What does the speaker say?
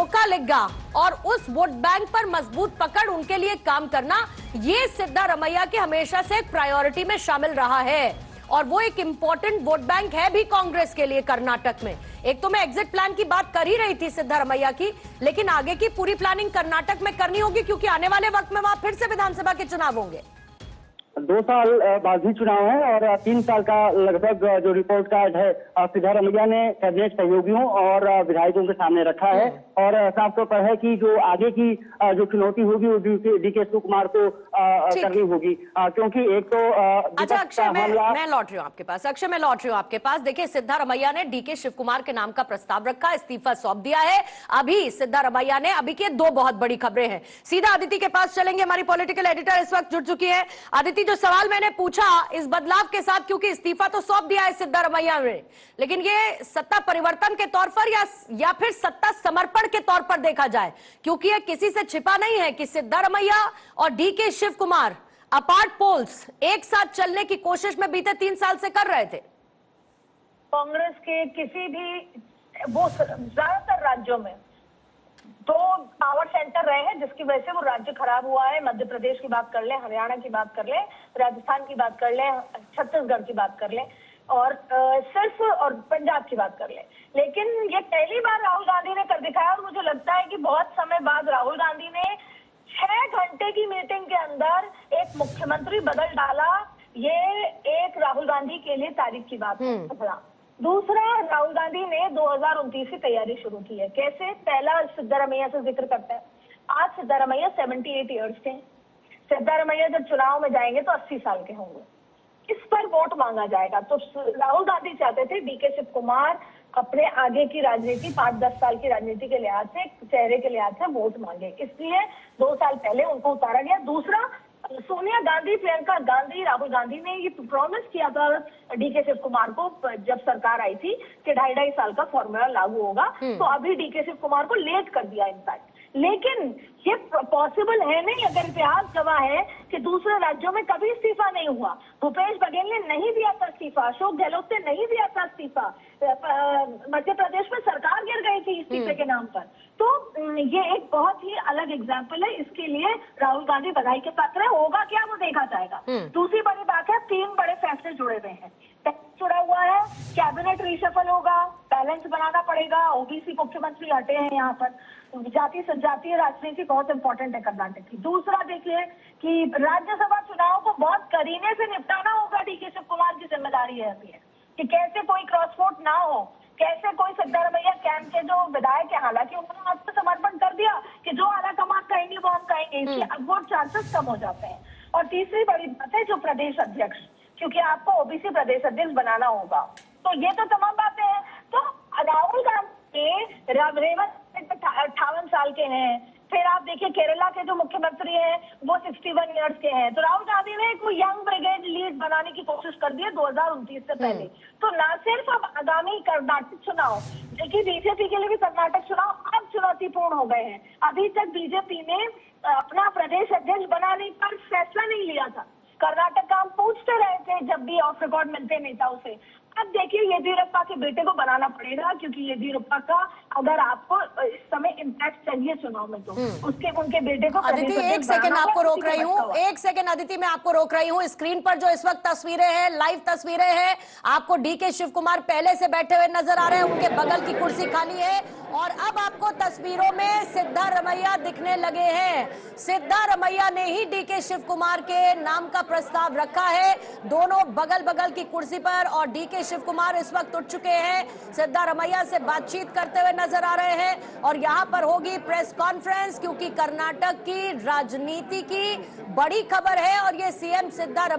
ओकालिगा और उस vote bank पर मजबूत पकड़ उनके लिए काम करना, ये सिद्धारमैया के हमेशा से एक प्रायोरिटी में शामिल रहा है और वो एक इंपॉर्टेंट वोट बैंक है भी कांग्रेस के लिए कर्नाटक में। एक तो मैं एग्जिट प्लान की बात कर ही रही थी सिद्धारमैया की, लेकिन आगे की पूरी प्लानिंग कर्नाटक में करनी होगी क्योंकि आने वाले वक्त में वहां फिर से विधानसभा के चुनाव होंगे। 2 साल बाद ही चुनाव है और 3 साल का लगभग जो रिपोर्ट कार्ड है सिद्धारमैया ने कैबिनेट सहयोगियों और विधायकों के सामने रखा है और साफ तौर पर है कि जो आगे की जो चुनौती होगी वो डीके शिव कुमार को करनी होगी क्योंकि एक तो अच्छा अक्षय, मैं लौट रही हूँ आपके पास। अक्षय, मैं लौट रही हूँ आपके पास। देखिए, सिद्धारमैया ने डीके शिव कुमार के नाम का प्रस्ताव रखा, इस्तीफा सौंप दिया है। अभी सिद्धारमैया ने अभी की 2 बहुत बड़ी खबरें हैं। सीधा अदिति के पास चलेंगे, हमारी पॉलिटिकल एडिटर इस वक्त जुड़ चुकी है। अदिति, जो सवाल मैंने पूछा इस बदलाव के साथ, क्योंकि इस्तीफा तो सौंप दिया है सिद्धारमैया ने, लेकिन ये सत्ता परिवर्तन के तौर पर या फिर सत्ता समर्पण के तौर पर देखा जाए, क्योंकि ये किसी से छिपा नहीं है कि सिद्धारमैया और DK Shivakumar apart polls एक साथ चलने की कोशिश में बीते 3 साल से कर रहे थे। कांग्रेस के किसी भी वो ज्यादातर राज्यों में 2 पावर सेंटर रहे हैं जिसकी वजह से वो राज्य खराब हुआ है। मध्य प्रदेश की बात कर लें, हरियाणा की बात कर लें, राजस्थान की बात कर लें, छत्तीसगढ़ की बात कर लें और सिर्फ और पंजाब की बात कर लें। लेकिन ये पहली बार राहुल गांधी ने कर दिखाया और मुझे लगता है कि बहुत समय बाद राहुल गांधी ने 6 घंटे की मीटिंग के अंदर एक मुख्यमंत्री बदल डाला। ये एक राहुल गांधी के लिए तारीफ की बात है। दूसरा, राहुल गांधी ने 2029 की तैयारी शुरू की है। कैसे? पहला सिद्धारमैया से जिक्र करता है। आज सिद्धारमैया 78 ईयर्स के हैं। सिद्धारमैया जब चुनाव में जाएंगे तो 80 साल के होंगे। इस पर वोट मांगा जाएगा। तो राहुल गांधी चाहते थे डीके शिव कुमार अपने आगे की राजनीति 5-10 साल की राजनीति के लिहाज से, चेहरे के लिहाज से वोट मांगे, इसलिए 2 साल पहले उनको उतारा गया। दूसरा, सोनिया गांधी, प्रियंका गांधी, राहुल गांधी ने ये प्रॉमिस किया था डीके शिव कुमार को जब सरकार आई थी कि 2.5 साल का फॉर्मूला लागू होगा, तो अभी डीके शिव कुमार को लेट कर दिया इनफैक्ट। लेकिन ये पॉसिबल है नहीं, अगर इतिहास गवाह है कि दूसरे राज्यों में कभी इस्तीफा नहीं हुआ। भूपेश बघेल ने नहीं दिया था इस्तीफा, अशोक गहलोत ने नहीं दिया था इस्तीफा, मध्य प्रदेश में सरकार गिर गई थी इस्तीफे के नाम पर। तो ये एक बहुत ही अलग एग्जाम्पल है। इसके लिए राहुल गांधी बधाई के पात्र है। होगा क्या वो देखा जाएगा। दूसरी बड़ी बात है, 3 बड़े फैसले जुड़े हुए हैं। जुड़ा हुआ है, कैबिनेट रिशफल होगा, बैलेंस बनाना पड़ेगा, ओबीसी मुख्यमंत्री हटे हैं यहाँ पर, जाति जनजातीय राजनीति बहुत इंपॉर्टेंट है कर्नाटक की। दूसरा देखिए कि राज्यसभा चुनाव को बहुत करीने से निपटाना होगा। डीके शिव कुमार की जिम्मेदारी है अभी कि कैसे कोई क्रॉस वोट ना हो, कैसे कोई सिद्धारमैया कैंप के जो विधायक है, हालांकि उन्होंने आत्मसमर्पण कर दिया कि जो आला कमान कहेंगे वो हम कहेंगे, इसलिए अब वोट चांसेस कम हो जाते हैं। और तीसरी बड़ी बात है जो प्रदेश अध्यक्ष, क्योंकि आपको ओबीसी प्रदेश अध्यक्ष बनाना होगा। तो ये तो तमाम बातें हैं। तो राहुल गांधी, रेवंत 58 साल के हैं, फिर आप देखिए केरला के जो मुख्यमंत्री हैं वो 61 ईयर्स के हैं। तो राहुल गांधी ने एक यंग ब्रिगेड लीड बनाने की कोशिश कर दी है 2029 से पहले। तो न सिर्फ अब आगामी कर्नाटक चुनाव, देखिए बीजेपी के लिए भी कर्नाटक चुनाव अब चुनौतीपूर्ण हो गए हैं। अभी तक बीजेपी ने अपना प्रदेश अध्यक्ष बनाने पर फैसला नहीं लिया था। कर्नाटक का हम पूछते रहे थे जब भी ऑफ रिकॉर्ड मिलते नेताओं से। अब देखिए येदियुरप्पा के बेटे को बनाना पड़ेगा, क्योंकि येदियुरप्पा का अगर आपको इस समय इम्पैक्ट चाहिए चुनाव में तो उनके बेटे को। अदिति, 1 सेकंड आपको रोक रही हूँ, 1 सेकंड अदिति मैं आपको रोक रही हूँ। स्क्रीन पर जो इस वक्त तस्वीरें हैं, लाइव तस्वीरें हैं, आपको डीके शिव कुमार पहले से बैठे हुए नजर आ रहे हैं, उनके बगल की कुर्सी खाली है और अब आपको तस्वीरों में सिद्धारमैया दिखने लगे हैं। सिद्धारमैया ने ही डीके शिव कुमार के नाम का प्रस्ताव रखा है, दोनों बगल बगल की कुर्सी पर, और डीके शिव कुमार इस वक्त उठ चुके हैं, सिद्धारमैया से बातचीत करते हुए नजर आ रहे हैं और यहां पर होगी प्रेस कॉन्फ्रेंस, क्योंकि कर्नाटक की राजनीति की बड़ी खबर है और ये सीएम सिद्धारमैया